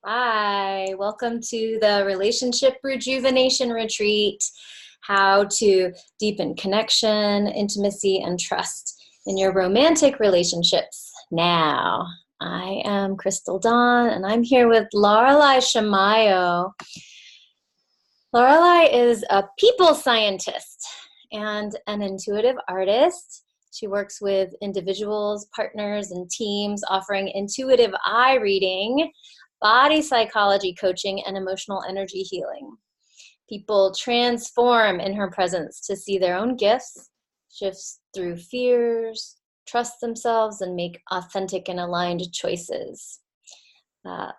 Hi, welcome to the Relationship Rejuvenation Retreat. How to deepen connection, intimacy, and trust in your romantic relationships. Now, I am Crystal Dawn, and I'm here with Laureli Shimayo. Laureli is a people scientist and an intuitive artist. She works with individuals, partners, and teams, offering intuitive eye reading, body psychology coaching, and emotional energy healing. People transform in her presence to see their own gifts, shifts through fears, trust themselves, and make authentic and aligned choices. Uh,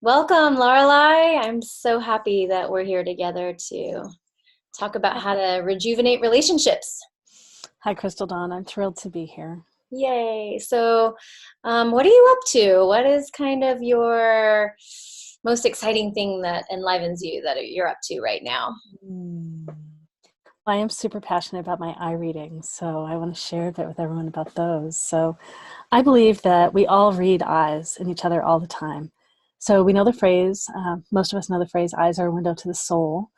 Welcome, Laureli. I'm so happy that we're here together to talk about how to rejuvenate relationships. Hi, Crystal Dawn. I'm thrilled to be here. Yay. So, what are you up to? What is kind of your most exciting thing that enlivens you that you're up to right now? I am super passionate about my eye readings, so I want to share a bit with everyone about those. So I believe that we all read eyes in each other all the time. So we know the phrase, most of us know the phrase, eyes are a window to the soul.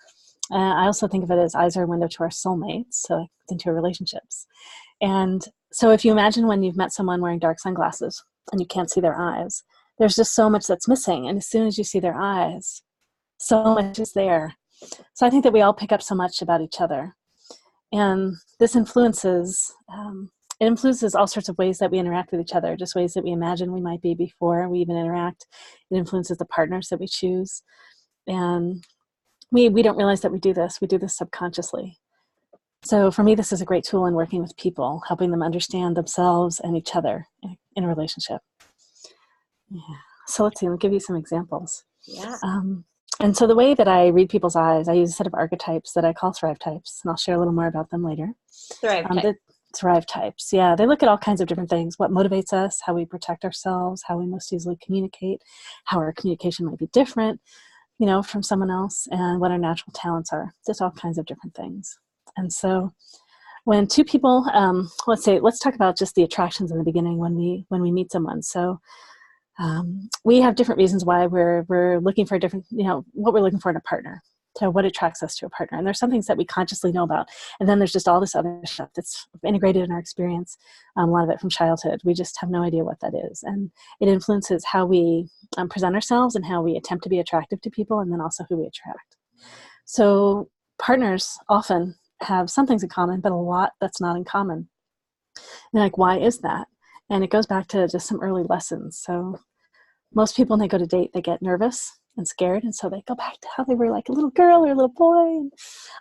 I also think of it as eyes are a window to our soulmates, so into our relationships. And so if you imagine when you've met someone wearing dark sunglasses and you can't see their eyes, there's just so much that's missing. And as soon as you see their eyes, so much is there. So I think that we all pick up so much about each other. And this it influences all sorts of ways that we interact with each other, just ways that we imagine we might be before we even interact. It influences the partners that we choose. And we don't realize that we do this. We do this subconsciously. So for me, this is a great tool in working with people, helping them understand themselves and each other in a relationship. Yeah. So let's see, I'll give you some examples. Yeah. And so the way that I read people's eyes, I use a set of archetypes that I call ThriveTypes, and I'll share a little more about them later. ThriveType. ThriveTypes, yeah, they look at all kinds of different things: what motivates us, how we protect ourselves, how we most easily communicate, how our communication might be different, from someone else, and what our natural talents are. Just all kinds of different things. And so when two people, let's talk about just the attractions in the beginning when we meet someone. So we have different reasons why we're looking for a different, what we're looking for in a partner. So what attracts us to a partner. And there's some things that we consciously know about. And then there's just all this other stuff that's integrated in our experience, a lot of it from childhood. We just have no idea what that is. And it influences how we present ourselves and how we attempt to be attractive to people, and then also who we attract. So partners often have some things in common, but a lot that's not in common. And like, why is that? And it goes back to just some early lessons. So most people, when they go to date, they get nervous and scared. And so they go back to how they were like a little girl or a little boy. And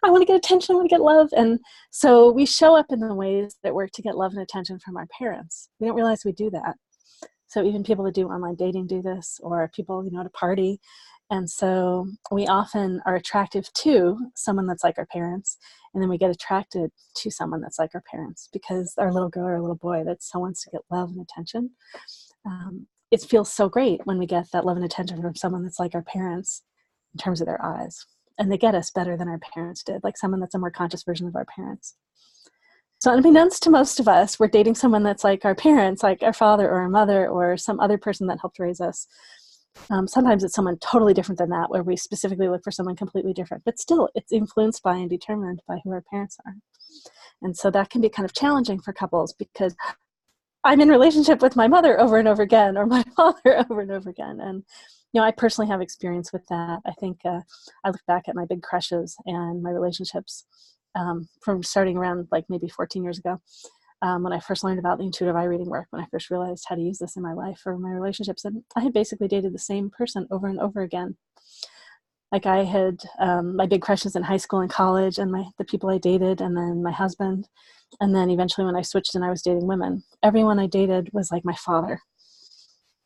I want to get attention, I want to get love. And so we show up in the ways that work to get love and attention from our parents. We don't realize we do that. So even people that do online dating do this, or people, at a party. And so we often are attractive to someone that's like our parents. And then we get attracted to someone that's like our parents because our little girl or little boy that so wants to get love and attention. It feels so great when we get that love and attention from someone that's like our parents in terms of their eyes. And they get us better than our parents did, like someone that's a more conscious version of our parents. So unbeknownst to most of us, we're dating someone that's like our parents, like our father or our mother or some other person that helped raise us. Sometimes it's someone totally different than that, where we specifically look for someone completely different. But still, it's influenced by and determined by who our parents are. And so that can be kind of challenging for couples because I'm in relationship with my mother over and over again, or my father over and over again. And, I personally have experience with that. I think I look back at my big crushes and my relationships from starting around like maybe 14 years ago, when I first learned about the intuitive eye reading work, when I first realized how to use this in my life or my relationships. And I had basically dated the same person over and over again. Like I had my big crushes in high school and college, and the people I dated, and then my husband. And then eventually when I switched and I was dating women, everyone I dated was like my father.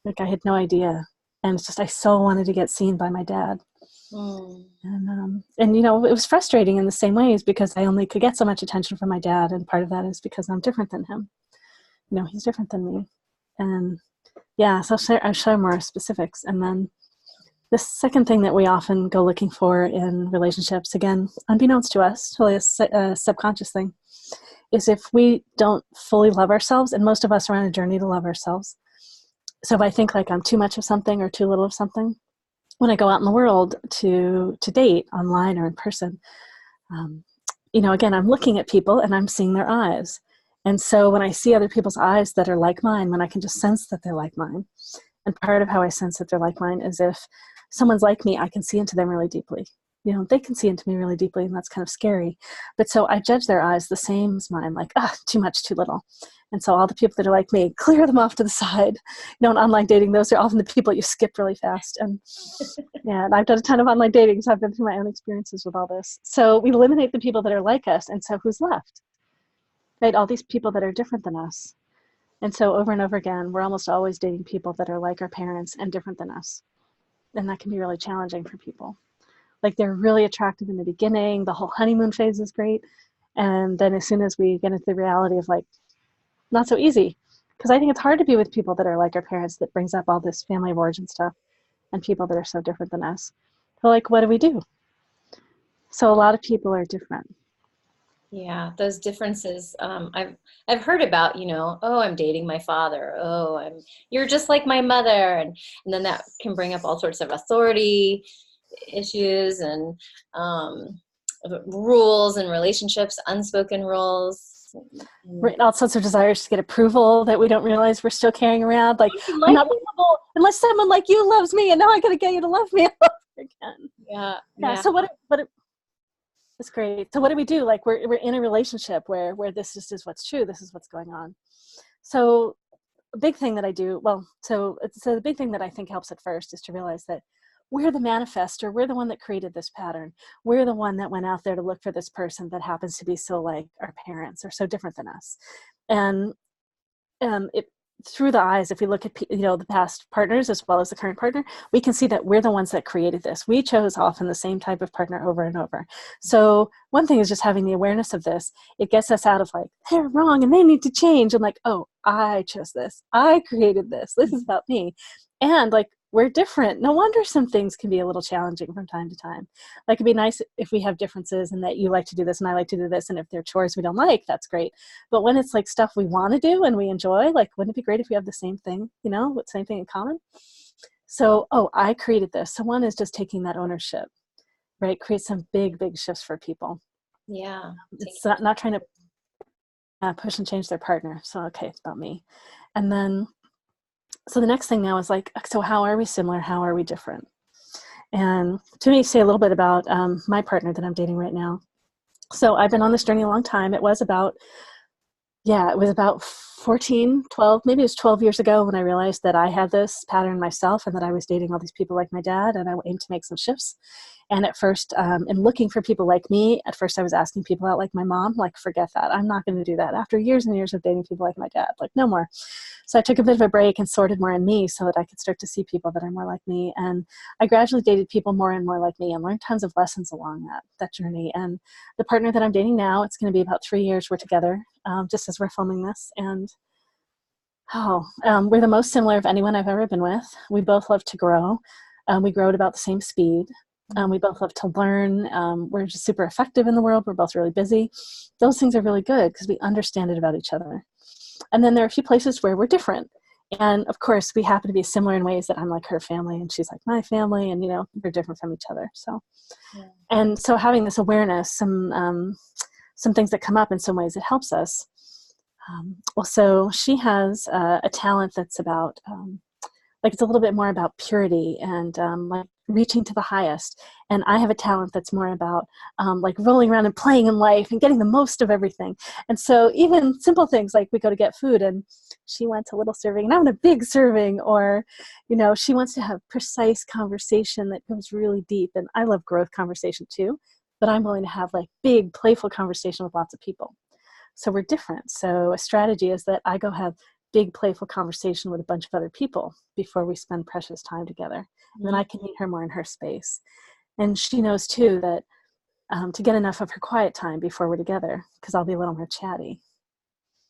Like I had no idea. And it's just, I so wanted to get seen by my dad. And it was frustrating in the same ways because I only could get so much attention from my dad. And part of that is because I'm different than him. He's different than me. And yeah, so I'll share more specifics. And then the second thing that we often go looking for in relationships, again, unbeknownst to us, totally a subconscious thing, is if we don't fully love ourselves, and most of us are on a journey to love ourselves. So if I think like I'm too much of something or too little of something, when I go out in the world to date online or in person, again, I'm looking at people and I'm seeing their eyes. And so when I see other people's eyes that are like mine, when I can just sense that they're like mine, and part of how I sense that they're like mine is if someone's like me, I can see into them really deeply. They can see into me really deeply, and that's kind of scary. But so I judge their eyes the same as mine, like, too much, too little. And so all the people that are like me, clear them off to the side. In online dating, those are often the people you skip really fast. And and I've done a ton of online dating, so I've been through my own experiences with all this. So we eliminate the people that are like us, and so who's left? Right? All these people that are different than us. And so over and over again, we're almost always dating people that are like our parents and different than us. And that can be really challenging for people. Like, they're really attractive in the beginning. The whole honeymoon phase is great. And then as soon as we get into the reality of like, not so easy. Because I think it's hard to be with people that are like our parents, that brings up all this family of origin stuff, and people that are so different than us. So like, what do we do? So a lot of people are different. Yeah, those differences. I've heard about, oh, I'm dating my father. Oh, you're just like my mother, and then that can bring up all sorts of authority issues and rules and relationships, unspoken rules. Right, all sorts of desires to get approval that we don't realize we're still carrying around. Like, I'm not lovable unless someone like you loves me, and now I got to get you to love me all over again. Yeah. So that's great. So what do we do? Like, we're in a relationship where this just is what's true. This is what's going on. So a big thing that I do, so the big thing that I think helps at first is to realize that we're the manifester. We're the one that created this pattern. We're the one that went out there to look for this person that happens to be so like our parents or so different than us. And through the eyes, if we look at the past partners as well as the current partner, we can see that we're the ones that created this. We chose often the same type of partner over and over. So one thing is just having the awareness of this. It gets us out of like, they're wrong and they need to change. And like, oh, I chose this. I created this. This is about me. And like, we're different. No wonder some things can be a little challenging from time to time. Like, it'd be nice if we have differences and that you like to do this and I like to do this. And if there are chores we don't like, that's great. But when it's like stuff we want to do and we enjoy, like, wouldn't it be great if we have the same thing, same thing in common? So, I created this. So one is just taking that ownership, right? Create some big, big shifts for people. Yeah. It's not trying to push and change their partner. So, okay, it's about me. And then, so the next thing now is like, so how are we similar? How are we different? And to me, say a little bit about my partner that I'm dating right now. So I've been on this journey a long time. It was about 14, 12, maybe it was 12 years ago when I realized that I had this pattern myself and that I was dating all these people like my dad, and I aimed to make some shifts. And at first, in looking for people like me, at first I was asking people out like my mom, like, forget that. I'm not going to do that. After years and years of dating people like my dad, like, no more. So I took a bit of a break and sorted more in me so that I could start to see people that are more like me. And I gradually dated people more and more like me and learned tons of lessons along that journey. And the partner that I'm dating now, it's going to be about 3 years we're together, just as we're filming this. And we're the most similar of anyone I've ever been with. We both love to grow. We grow at about the same speed. We both love to learn. We're just super effective in the world. We're both really busy. Those things are really good because we understand it about each other. And then there are a few places where we're different. And of course, we happen to be similar in ways that I'm like her family and she's like my family, and we're different from each other. So, And so having this awareness, some things that come up in some ways, it helps us. So she has a talent that's about it's a little bit more about purity and like reaching to the highest. And I have a talent that's more about like rolling around and playing in life and getting the most of everything. And so even simple things like we go to get food and she wants a little serving and I want a big serving, or, she wants to have precise conversation that goes really deep. And I love growth conversation too, but I'm willing to have like big, playful conversation with lots of people. So we're different. So a strategy is that I go have big playful conversation with a bunch of other people before we spend precious time together. And then I can meet her more in her space. And she knows too that to get enough of her quiet time before we're together, because I'll be a little more chatty.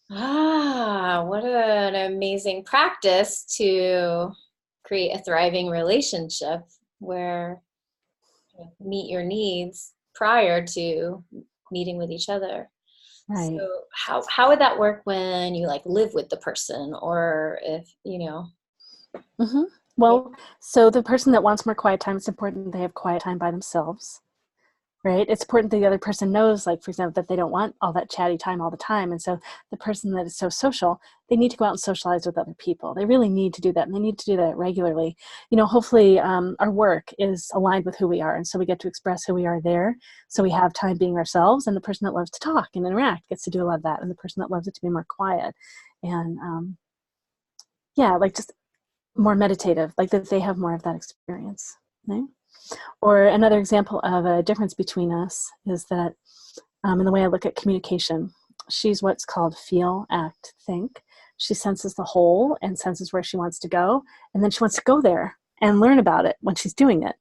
What an amazing practice to create a thriving relationship where you meet your needs prior to meeting with each other. Right. So how would that work when you like live with the person, or if Mm-hmm. Well, so the person that wants more quiet time, it's important they have quiet time by themselves, right? It's important that the other person knows, like, for example, that they don't want all that chatty time all the time. And so the person that is so social, they need to go out and socialize with other people. They really need to do that, and they need to do that regularly. You know, hopefully our work is aligned with who we are, and so we get to express who we are there. So we have time being ourselves, and the person that loves to talk and interact gets to do a lot of that, and the person that loves it to be more quiet. And yeah, like just more meditative, like that they have more of that experience, right? Or another example of a difference between us is that in the way I look at communication, she's what's called feel, act, think. She senses the whole and senses where she wants to go, and then she wants to go there and learn about it when she's doing it.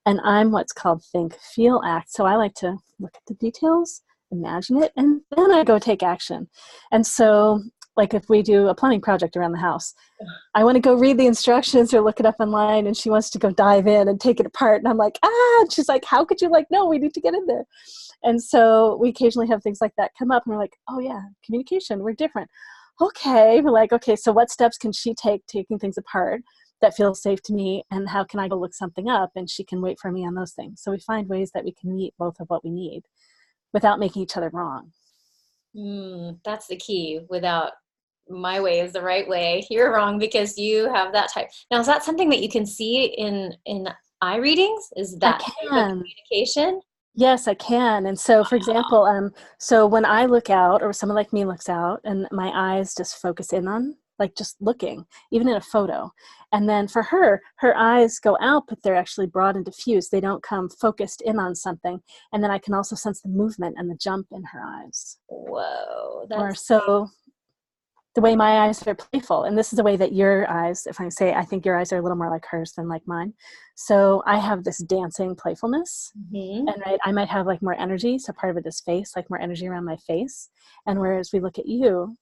And I'm what's called think, feel, act. So I like to look at the details, imagine it, and then I go take action. And so, like if we do a plumbing project around the house, I want to go read the instructions or look it up online, and she wants to go dive in and take it apart. And I'm like, and she's like, how could you, like, no, we need to get in there. And so we occasionally have things like that come up, and we're like, oh yeah, communication, we're different. Okay. We're like, okay, so what steps can she take taking things apart that feels safe to me? And how can I go look something up and she can wait for me on those things? So we find ways that we can meet both of what we need without making each other wrong. That's the key. Without my way is the right way. You're wrong because you have that type. Now, is that something that you can see in eye readings? Is I that type of can. communication? Yes, I can. And so, for example, so when I look out, or someone like me looks out, and my eyes just focus in on, like, just looking, even in a photo. And then for her, her eyes go out, but they're actually broad and diffuse. They don't come focused in on something. And then I can also sense the movement and the jump in her eyes. Whoa, Or that's so the way my eyes are playful. And this is the way that your eyes, if I say, I think your eyes are a little more like hers than like mine. So I have this dancing playfulness. hmm And right, I might have like more energy. So part of it is face, like more energy around my face. And whereas we look at you,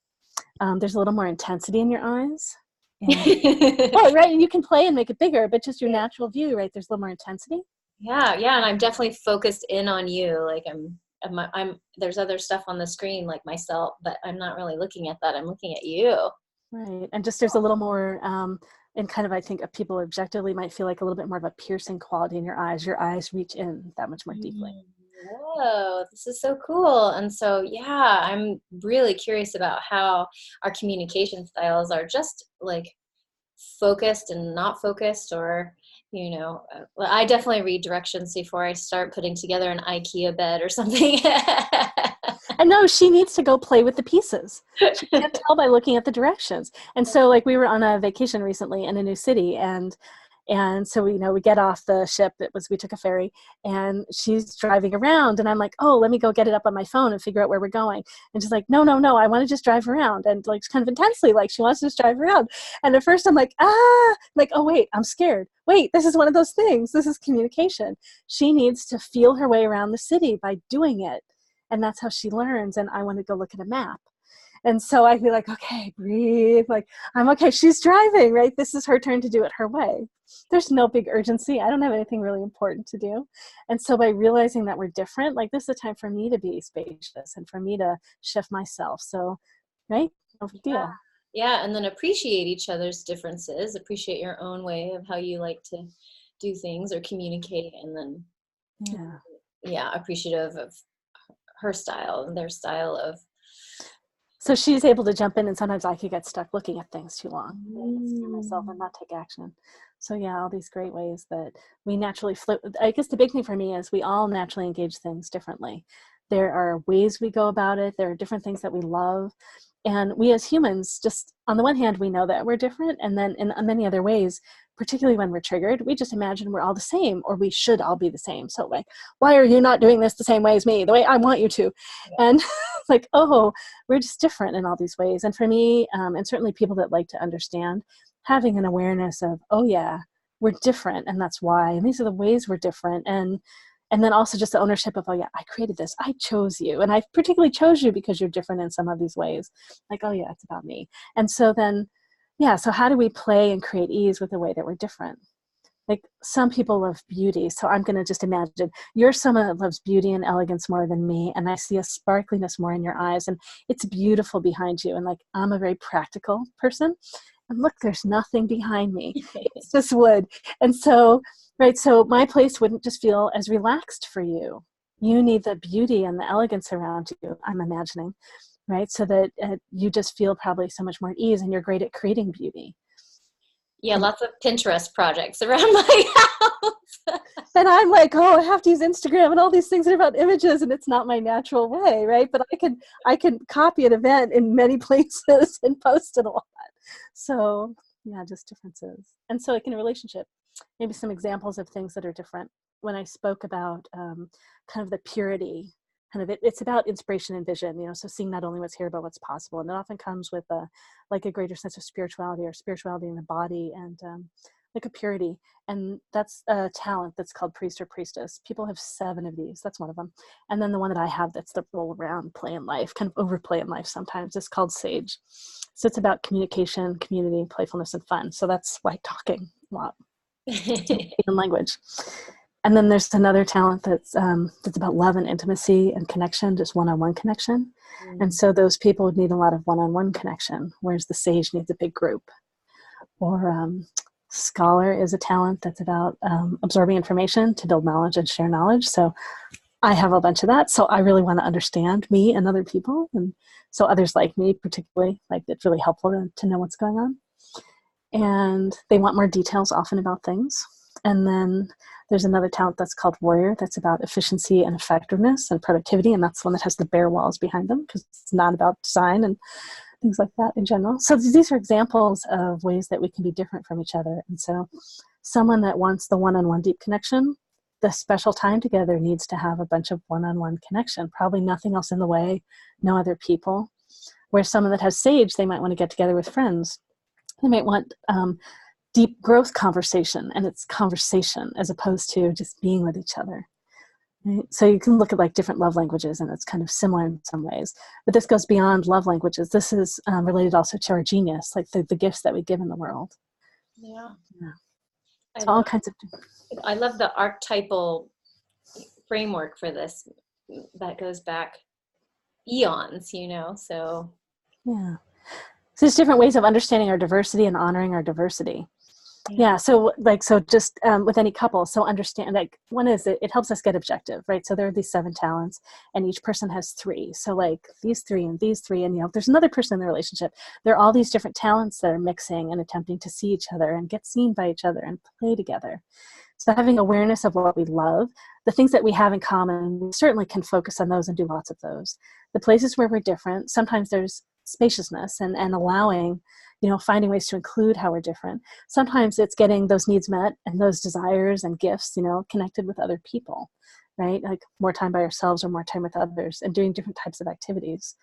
there's a little more intensity in your eyes. And well, right, and you can play and make it bigger, but just your natural view, right? There's a little more intensity. Yeah, yeah, and I'm definitely focused in on you. Like I'm there's other stuff on the screen like myself, but I'm not really looking at that. I'm looking at you. Right. And just there's a little more, and kind of, I think people objectively might feel like a little bit more of a piercing quality in your eyes. Your eyes reach in that much more deeply. Whoa, this is so cool. And so, yeah, I'm really curious about how our communication styles are just like focused and not focused, or, well, I definitely read directions before I start putting together an IKEA bed or something. And no, she needs to go play with the pieces. She can't tell by looking at the directions. And so, like, we were on a vacation recently in a new city, and so we get off the ship. We took a ferry, and she's driving around, and I'm like, oh, let me go get it up on my phone and figure out where we're going. And she's like, no, no, no, I want to just drive around, and like kind of intensely, like she wants to just drive around. And at first I'm like, like, oh wait, I'm scared. Wait, this is one of those things. This is communication. She needs to feel her way around the city by doing it. And that's how she learns. And I want to go look at a map. And so I feel like, okay, breathe. Like, I'm okay. She's driving, right? This is her turn to do it her way. There's no big urgency. I don't have anything really important to do. And so by realizing that we're different, like, this is a time for me to be spacious and for me to shift myself. So, right? No big deal. Yeah, and then appreciate each other's differences, appreciate your own way of how you like to do things or communicate, and then, yeah, appreciative of her style and their style of. So she's able to jump in, and sometimes I could get stuck looking at things too long, myself, and not take action. So yeah, all these great ways that we naturally float. I guess the big thing for me is we all naturally engage things differently. There are ways we go about it. There are different things that we love. And we as humans, just on the one hand, we know that we're different. And then in many other ways, particularly when we're triggered, we just imagine we're all the same, or we should all be the same. So like, why are you not doing this the same way as me, the way I want you to? And like, oh, we're just different in all these ways. And for me, and certainly people that like to understand, having an awareness of, oh yeah, we're different, and that's why, and these are the ways we're different. And then also just the ownership of, oh yeah, I created this, I chose you, and I particularly chose you because you're different in some of these ways. Like, oh yeah, it's about me. And so then, yeah, so how do we play and create ease with the way that we're different? Like, some people love beauty, so I'm going to just imagine you're someone that loves beauty and elegance more than me, and I see a sparkliness more in your eyes, and it's beautiful behind you. And like, I'm a very practical person, And look, there's nothing behind me. It's just wood. And so, right, so my place wouldn't just feel as relaxed for you. You need the beauty and the elegance around you, I'm imagining, right? So that you just feel probably so much more at ease, and you're great at creating beauty. Yeah, lots of Pinterest projects around my house. And I'm like, oh, I have to use Instagram and all these things that are about images, and it's not my natural way, right? But I can copy an event in many places and post it a lot. So yeah, just differences. And so like in a relationship, maybe some examples of things that are different. When I spoke about kind of the purity, kind of it's about inspiration and vision, you know, so seeing not only what's here, but what's possible. And it often comes with like a greater sense of spirituality, or spirituality in the body, and like a purity. And that's a talent that's called priest or priestess. People have 7 of these. That's one of them. And then the one that I have, that's the roll around, play in life, kind of overplay in life sometimes, is called sage. So it's about communication, community, playfulness, and fun. So that's like talking a lot in language. And then there's another talent that's about love and intimacy and connection, just one-on-one connection. And so those people would need a lot of one-on-one connection, whereas the sage needs a big group. Or scholar is a talent that's about absorbing information to build knowledge and share knowledge. So I have a bunch of that. So I really want to understand me and other people. And so others like me, particularly, like it's really helpful to know what's going on. And they want more details often about things. And then there's another talent that's called warrior, that's about efficiency and effectiveness and productivity. And that's the one that has the bare walls behind them, because it's not about design and things like that in general. So these are examples of ways that we can be different from each other. And so someone that wants the one-on-one deep connection, the special time together needs to have a bunch of one-on-one connection, probably nothing else in the way, no other people. Where someone that has sage, they might want to get together with friends. They might want deep growth conversation, and it's conversation as opposed to just being with each other. Right? So you can look at like different love languages, and it's kind of similar in some ways. But this goes beyond love languages. This is related also to our genius, like the gifts that we give in the world. Yeah. So all kinds of. I love the archetypal framework for this that goes back eons, you know, so. Yeah. So there's different ways of understanding our diversity and honoring our diversity. Yeah. So just with any couple, so understand, like, one is it helps us get objective, right? So there are these 7 talents, and each person has 3. So like these 3 and these 3, and, you know, if there's another person in the relationship, there are all these different talents that are mixing and attempting to see each other and get seen by each other and play together. So having awareness of what we love, the things that we have in common, we certainly can focus on those and do lots of those. The places where we're different, sometimes there's spaciousness and allowing, you know, finding ways to include how we're different. Sometimes it's getting those needs met and those desires and gifts, you know, connected with other people, right? Like more time by ourselves or more time with others, and doing different types of activities.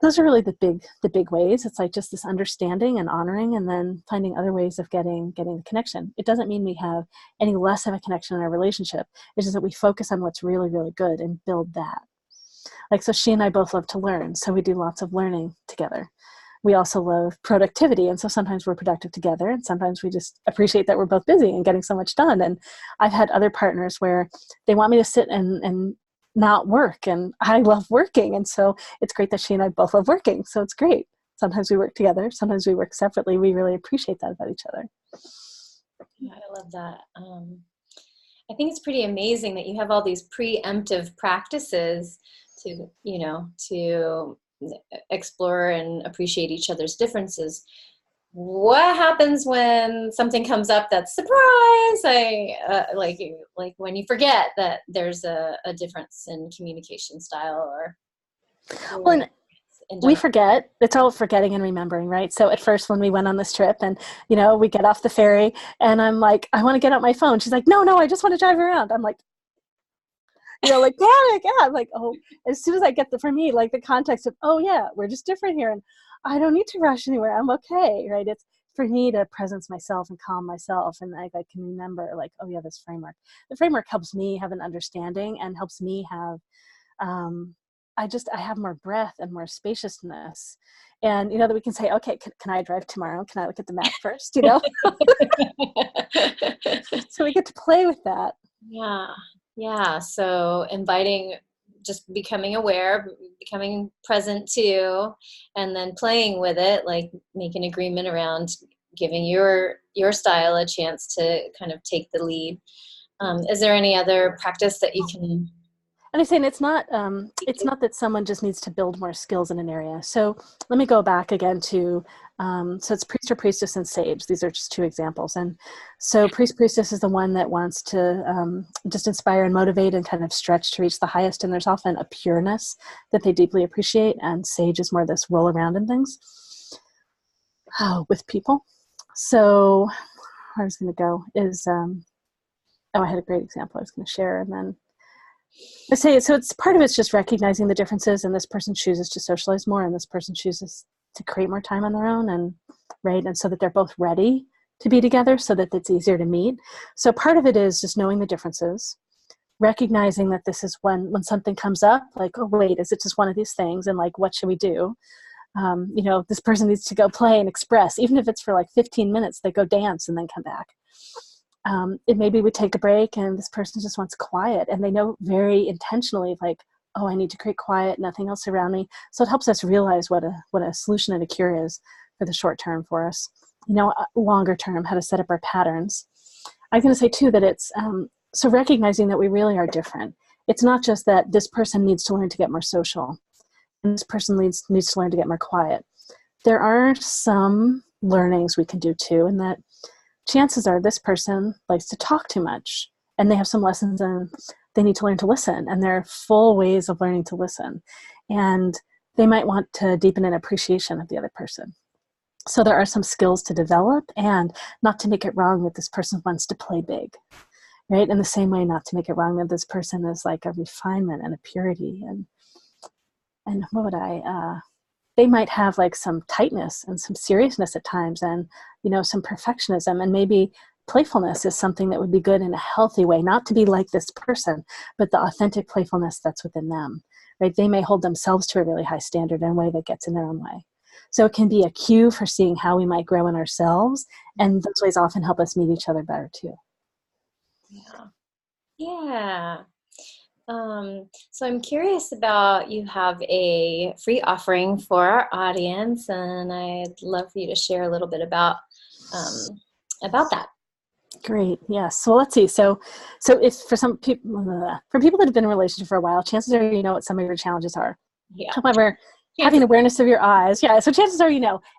Those are really the big ways. It's like just this understanding and honoring, and then finding other ways of getting the connection. It doesn't mean we have any less of a connection in our relationship. It's just that we focus on what's really, really good and build that. Like, so she and I both love to learn, so we do lots of learning together. We also love productivity, and so sometimes we're productive together, and sometimes we just appreciate that we're both busy and getting so much done. And I've had other partners where they want me to sit and not work, and I love working, and so it's great that she and I both love working, so it's great. Sometimes we work together, sometimes we work separately. We really appreciate that about each other. Yeah, I love that. I think it's pretty amazing that you have all these preemptive practices to, you know, to explore and appreciate each other's differences. What happens when something comes up that's surprise? Like when you forget that there's a difference in communication style, or well, we forget. It's all forgetting and remembering, right? So at first when we went on this trip, and, you know, we get off the ferry, and I'm like, I want to get out my phone. She's like, no, I just want to drive around. I'm like, you know, like, panic. Yeah. I'm like, oh, as soon as I get for me, like the context of, oh yeah, we're just different here, and I don't need to rush anywhere. I'm okay. Right. It's for me to presence myself and calm myself. And I can remember, like, oh yeah, this framework. The framework helps me have an understanding and helps me have, I have more breath and more spaciousness. And, you know, that we can say, okay, can I drive tomorrow? Can I look at the map first? You know? So we get to play with that. Yeah. So inviting just becoming aware, becoming present too, and then playing with it, like make an agreement around giving your style a chance to kind of take the lead. Is there any other practice that you can? And I'm saying it's not that someone just needs to build more skills in an area. So let me go back again to, so it's priest or priestess and sage. These are just two examples. And so priest, priestess is the one that wants to just inspire and motivate and kind of stretch to reach the highest. And there's often a pureness that they deeply appreciate. And sage is more this roll around in things with people. So where I was going to go is, I had a great example I was going to share. And then I say, so it's part of it's just recognizing the differences, and this person chooses to socialize more and this person chooses to create more time on their own, and right. And so that they're both ready to be together so that it's easier to meet. So part of it is just knowing the differences, recognizing that this is when something comes up, like, oh, wait, is it just one of these things? And like, what should we do? This person needs to go play and express, even if it's for like 15 minutes, they go dance and then come back. It maybe we take a break and this person just wants quiet, and they know very intentionally, like, oh, I need to create quiet, nothing else around me. So it helps us realize what a solution and a cure is for the short term for us. Longer term, how to set up our patterns. I'm going to say too that it's so recognizing that we really are different. It's not just that this person needs to learn to get more social and this person needs to learn to get more quiet. There are some learnings we can do too, and that chances are this person likes to talk too much, and they have some lessons and they need to learn to listen, and there are full ways of learning to listen, and they might want to deepen an appreciation of the other person. So there are some skills to develop, and not to make it wrong that this person wants to play big, right? In the same way, not to make it wrong that this person is like a refinement and a purity, and what would they might have like some tightness and some seriousness at times, and some perfectionism, and maybe playfulness is something that would be good in a healthy way, not to be like this person, but the authentic playfulness that's within them, right? They may hold themselves to a really high standard in a way that gets in their own way. So it can be a cue for seeing how we might grow in ourselves, and those ways often help us meet each other better too. Yeah. So I'm curious about, you have a free offering for our audience, and I'd love for you to share a little bit about that. Great. Yes. So let's see. So if for some people, for people that have been in a relationship for a while, chances are what some of your challenges are. Yeah. However, having awareness of your eyes. Yeah. So chances are,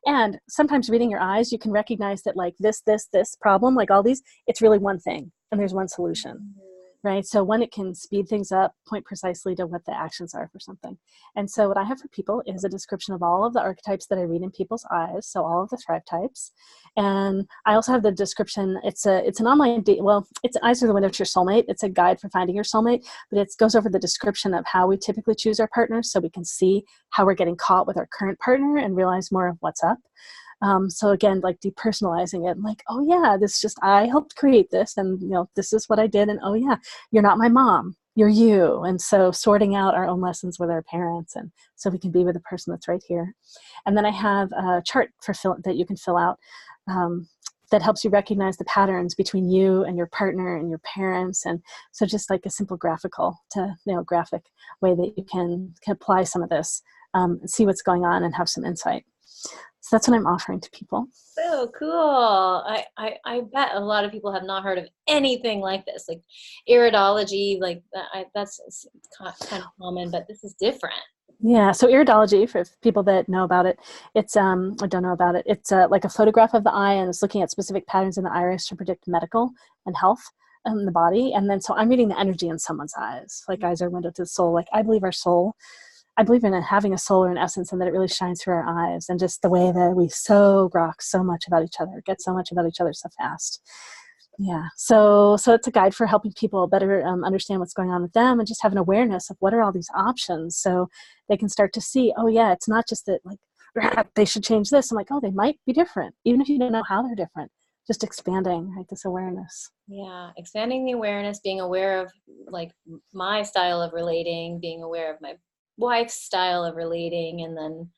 and sometimes reading your eyes, you can recognize that like this problem, like all these, it's really one thing and there's one solution. Mm-hmm. Right? So when it can speed things up, point precisely to what the actions are for something. And so what I have for people is a description of all of the archetypes that I read in people's eyes, so all of the ThriveTypes. And I also have the description. It's an online, it's Eyes Are the Window to Your Soulmate. It's a guide for finding your soulmate, but it goes over the description of how we typically choose our partners so we can see how we're getting caught with our current partner and realize more of what's up. So again, like depersonalizing it, like, oh yeah, I helped create this, and this is what I did, and oh yeah, you're not my mom, you're you. And so sorting out our own lessons with our parents, and so we can be with the person that's right here. And then I have a chart that you can fill out that helps you recognize the patterns between you and your partner and your parents. And so just like a simple graphic way that you can apply some of this, see what's going on and have some insight. So that's what I'm offering to people. So cool. I bet a lot of people have not heard of anything like this, like iridology, like that's kind of common, but this is different. Yeah. So iridology, for people that know about it, it's or don't know about it, it's like a photograph of the eye, and it's looking at specific patterns in the iris to predict medical and health in the body. And then so I'm reading the energy in someone's eyes. Like eyes are a window to the soul. Like I believe in having a soul or an essence, and that it really shines through our eyes, and just the way that we so grok so much about each other, get so much about each other so fast. Yeah. So it's a guide for helping people better understand what's going on with them, and just have an awareness of what are all these options, so they can start to see, oh yeah, it's not just that like they should change this. I'm like, oh, they might be different, even if you don't know how they're different. Just expanding, right, this awareness. Yeah, expanding the awareness, being aware of like my style of relating, being aware of my wife's style of relating, and then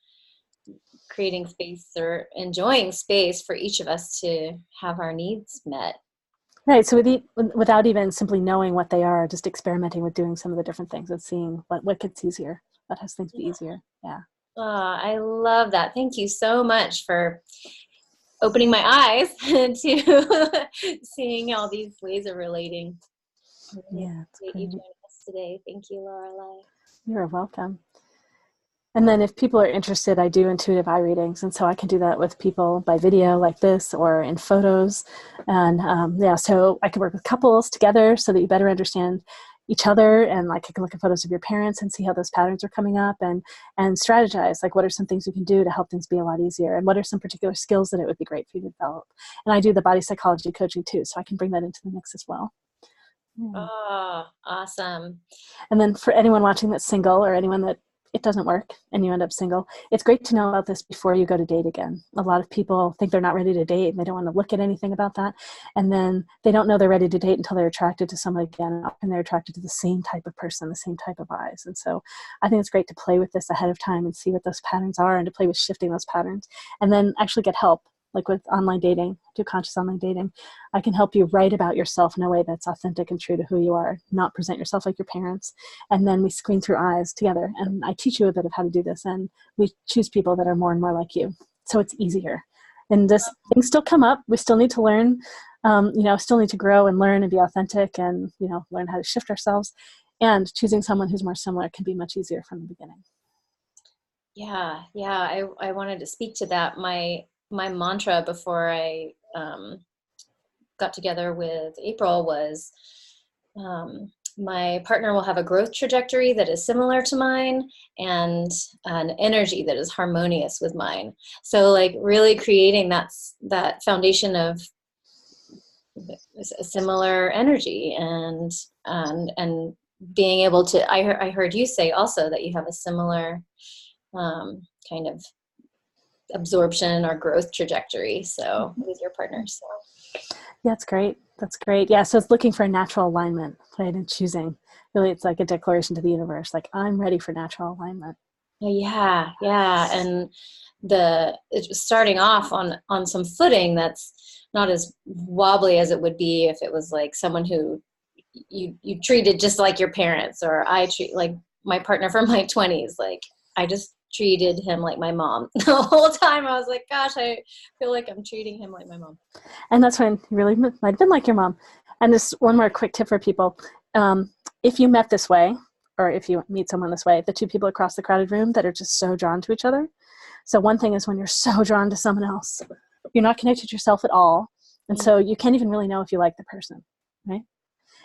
creating space or enjoying space for each of us to have our needs met. Right. So without even simply knowing what they are, just experimenting with doing some of the different things and seeing what gets easier, what has things be easier. Yeah. Oh, I love that. Thank you so much for opening my eyes to seeing all these ways of relating. I really Yeah, it's appreciate you great. joining us today. Thank you, Laureli. You're welcome. And then if people are interested, I do intuitive eye readings. And so I can do that with people by video like this or in photos. And so I can work with couples together so that you better understand each other. And like I can look at photos of your parents and see how those patterns are coming up and strategize. Like what are some things you can do to help things be a lot easier? And what are some particular skills that it would be great for you to develop? And I do the body psychology coaching too. So I can bring that into the mix as well. Yeah. Oh, awesome. And then for anyone watching that's single or anyone that it doesn't work and you end up single, it's great to know about this before you go to date again. A lot of people think they're not ready to date and they don't want to look at anything about that. And then they don't know they're ready to date until they're attracted to someone again, and they're attracted to the same type of person, the same type of eyes. And so I think it's great to play with this ahead of time and see what those patterns are and to play with shifting those patterns and then actually get help. Like with online dating, do conscious online dating, I can help you write about yourself in a way that's authentic and true to who you are, not present yourself like your parents. And then we screen through eyes together. And I teach you a bit of how to do this. And we choose people that are more and more like you. So it's easier. And this things still come up. We still need to learn, still need to grow and learn and be authentic and, learn how to shift ourselves. And choosing someone who's more similar can be much easier from the beginning. Yeah. I wanted to speak to that. My mantra before I got together with April was my partner will have a growth trajectory that is similar to mine and an energy that is harmonious with mine. So like really creating that foundation of a similar energy and being able to, I heard you say also that you have a similar kind of absorption or growth trajectory. So with your partner. So yeah, it's great. That's great. Yeah. So it's looking for a natural alignment, right? And choosing. Really, it's like a declaration to the universe. Like, I'm ready for natural alignment. yeah. And it's starting off on some footing that's not as wobbly as it would be if it was like someone who you treated just like your parents, or I treat like my partner from my 20s. Like I just treated him like my mom the whole time. I was like, gosh, I feel like I'm treating him like my mom. And that's when you really might have been like your mom. And this one more quick tip for people. If you met this way, or if you meet someone this way, the two people across the crowded room that are just so drawn to each other. So one thing is when you're so drawn to someone else, you're not connected to yourself at all. And so you can't even really know if you like the person, right?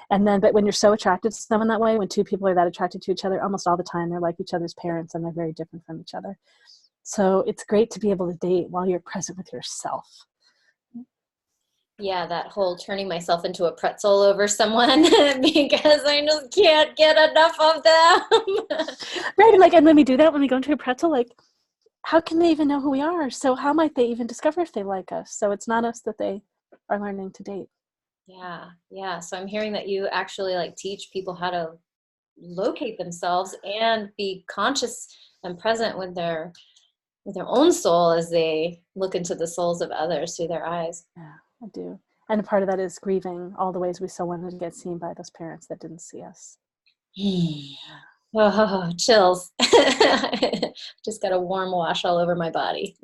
And then, but when you're so attracted to someone that way, when two people are that attracted to each other, almost all the time, they're like each other's parents and they're very different from each other. So it's great to be able to date while you're present with yourself. Yeah, that whole turning myself into a pretzel over someone because I just can't get enough of them. Right. And when we do that, when we go into a pretzel, like, how can they even know who we are? So how might they even discover if they like us? So it's not us that they are learning to date. Yeah. So I'm hearing that you actually like teach people how to locate themselves and be conscious and present with their own soul as they look into the souls of others through their eyes. Yeah, I do. And a part of that is grieving all the ways we so wanted to get seen by those parents that didn't see us. Oh, chills. Just got a warm wash all over my body.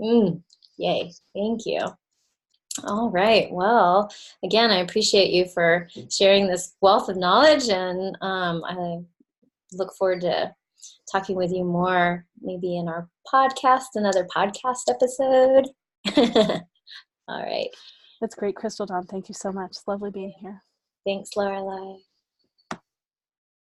Yay. Thank you. All right. Well, again, I appreciate you for sharing this wealth of knowledge, and I look forward to talking with you more, maybe in our podcast, another podcast episode. All right. That's great, Crystal Dawn. Thank you so much. It's lovely being here. Thanks, Laureli.